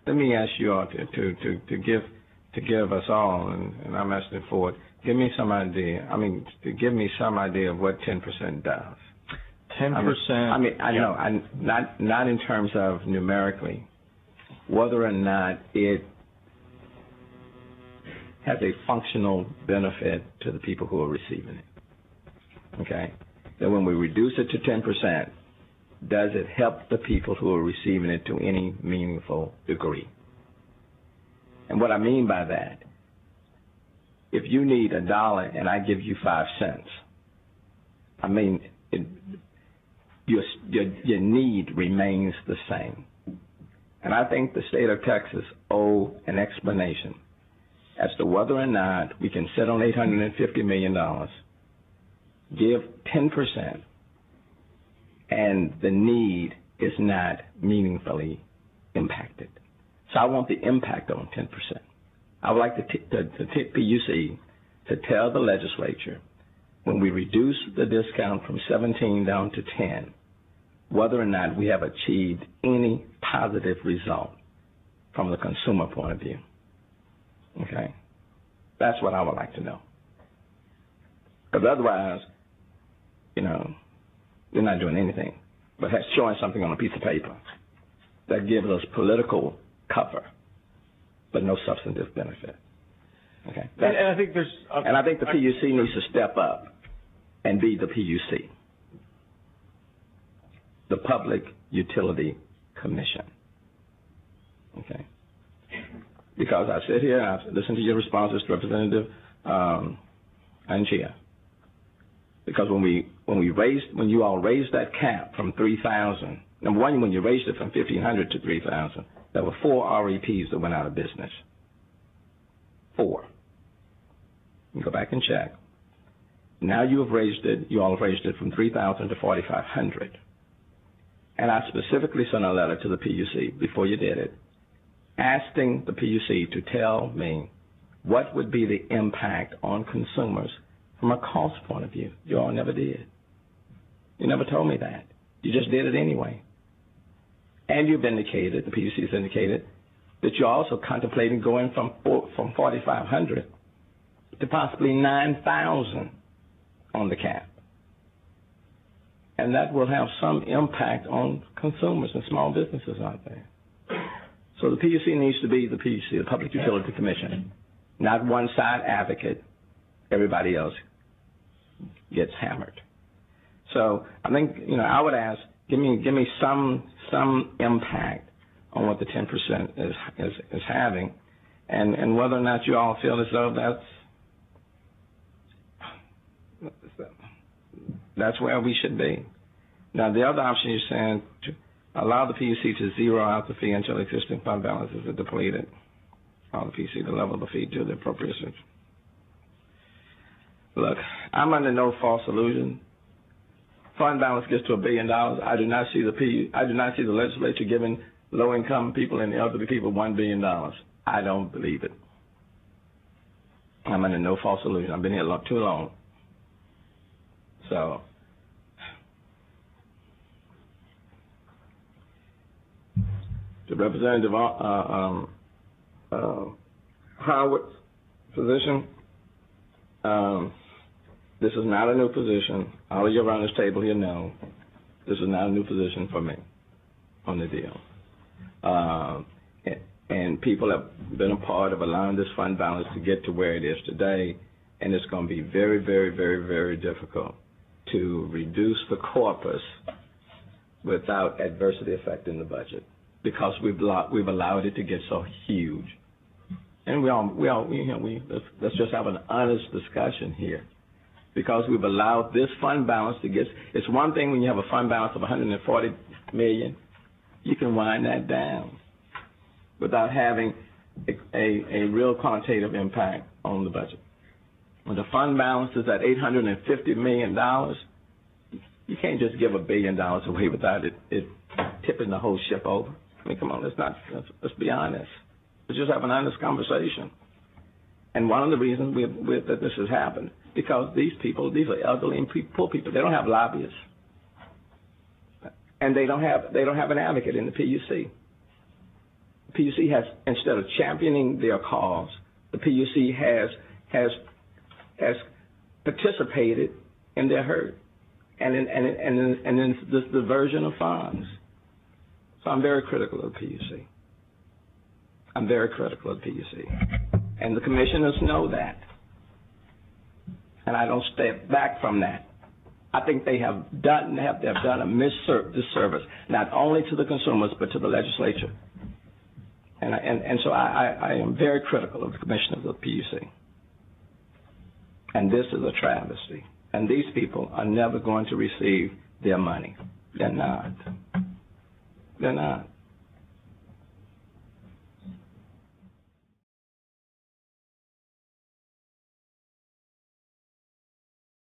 Let me ask you all to give us all, and I'm asking for it. Give me some idea. To give me some idea of what 10% does. 10%. I know. Not in terms of numerically, whether or not it has a functional benefit to the people who are receiving it. Okay. That when we reduce it to 10%, does it help the people who are receiving it to any meaningful degree? And what I mean by that, if you need $1 and I give you 5 cents, your need remains the same. And I think the state of Texas owe an explanation as to whether or not we can sit on $850 million, give 10%, and the need is not meaningfully impacted. So I want the impact on 10%. I would like the PUC to tell the legislature, when we reduce the discount from 17 down to 10, whether or not we have achieved any positive result from the consumer point of view. Okay? That's what I would like to know. Because otherwise, they're not doing anything but showing something on a piece of paper that gives us political cover, but no substantive benefit. Okay? And I think I think the PUC needs to step up and be the PUC, the Public Utility Commission. Okay? Because I sit here and I listen to your responses, Representative Angia. Because when you all raised that cap from 3,000, number one, when you raised it from 1,500 to 3,000, there were 4 REPs that went out of business. 4. You can go back and check. Now you all have raised it from 3,000 to 4,500. And I specifically sent a letter to the PUC before you did it, asking the PUC to tell me what would be the impact on consumers from a cost point of view. You all never did. You never told me that. You just did it anyway. And you've indicated, the PUC has indicated, that you're also contemplating going from 4,500 to possibly 9,000 on the cap. And that will have some impact on consumers and small businesses out there. So the PUC needs to be the PUC, the Public Utility Commission, not one side advocate. Everybody else gets hammered. So I think, I would ask, give me some impact on what the 10% is having, and whether or not you all feel as though that's where we should be. Now the other option you're saying, to allow the PUC to zero out the fee until existing fund balances are depleted. Allow the PUC to level the fee to the appropriation. Look, I'm under no false illusion. Fund balance gets to $1 billion. I do not see the legislature giving low-income people and elderly people $1 billion. I don't believe it. I'm under no false illusion. I've been here too long. So, to Representative Howard's position, this is not a new position. All of you around this table here know this is not a new position for me on the deal. And people have been a part of allowing this fund balance to get to where it is today, and it's going to be very, very, very, very difficult to reduce the corpus without adversely affecting the budget, because we've allowed it to get so huge. And let's just have an honest discussion here. Because we've allowed this fund balance to get, it's one thing when you have a fund balance of $140 million, you can wind that down without having a real quantitative impact on the budget. When the fund balance is at $850 million, you can't just give $1 billion away without it tipping the whole ship over. Come on, let's be honest. Let's just have an honest conversation. And one of the reasons that this has happened, because these are elderly and poor people. They don't have lobbyists, and they don't have an advocate in the PUC. PUC has, instead of championing their cause, the PUC has participated in their hurt and in this diversion of funds. So I'm very critical of the PUC. I'm very critical of the PUC. And the commissioners know that. And I don't step back from that. I think they have done a disservice, not only to the consumers, but to the legislature. And so I am very critical of the commissioners of the PUC. And this is a travesty. And these people are never going to receive their money. They're not. They're not.